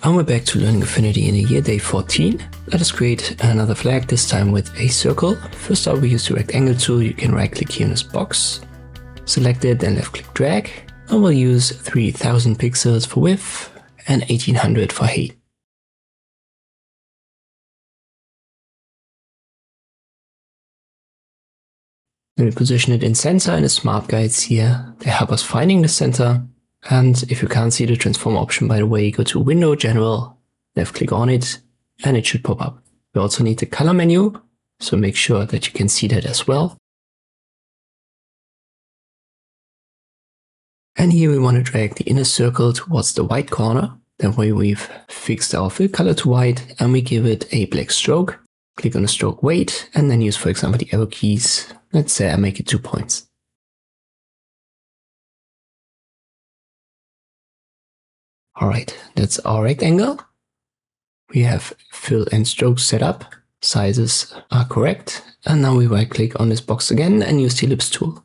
And we're back to learning Affinity in the year day 14. Let us create another flag, this time with a circle. First up, we use the rectangle tool. You can right click here in this box, select it, then left click drag. And we'll use 3000 pixels for width and 1800 for height. Then we position it in center, and the smart guides here, they help us finding the center. And if you can't see the transform option, by the way, go to Window, General, left click on it, and it should pop up. We also need the color menu, so make sure that you can see that as well. And here we want to drag the inner circle towards the white corner. That way we've fixed our fill color to white, and we give it a black stroke. Click on the stroke weight, and then use, for example, the arrow keys. Let's say I make it 2 points. Alright, that's our rectangle. We have fill and stroke set up. Sizes are correct. And now we right click on this box again and use the ellipse tool.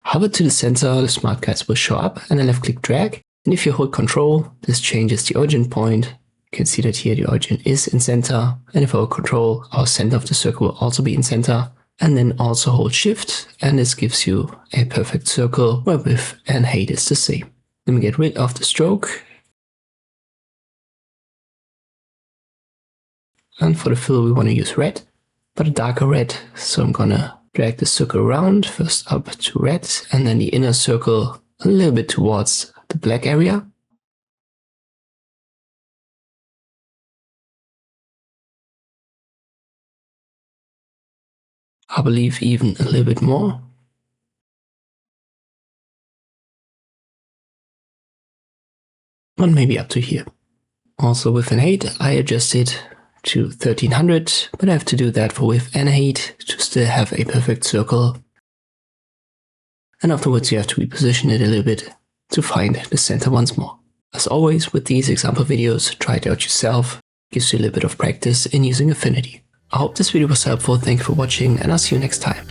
Hover to the center, the smart guides will show up, and then left click drag. And if you hold Control, this changes the origin point. You can see that here the origin is in center. And if I hold Control, our center of the circle will also be in center. And then also hold Shift, and this gives you a perfect circle where width and height is the same. Then we get rid of the stroke. And for the fill we want to use red, but a darker red. So I'm gonna drag the circle around, first up to red, and then the inner circle a little bit towards the black area. I believe even a little bit more. And maybe up to here. Also with an height, I adjust it to 1300, but I have to do that for width and height to still have a perfect circle. And afterwards you have to reposition it a little bit to find the center once more. As always with these example videos, try it out yourself. Gives you a little bit of practice in using Affinity. I hope this video was helpful, thank you for watching, and I'll see you next time.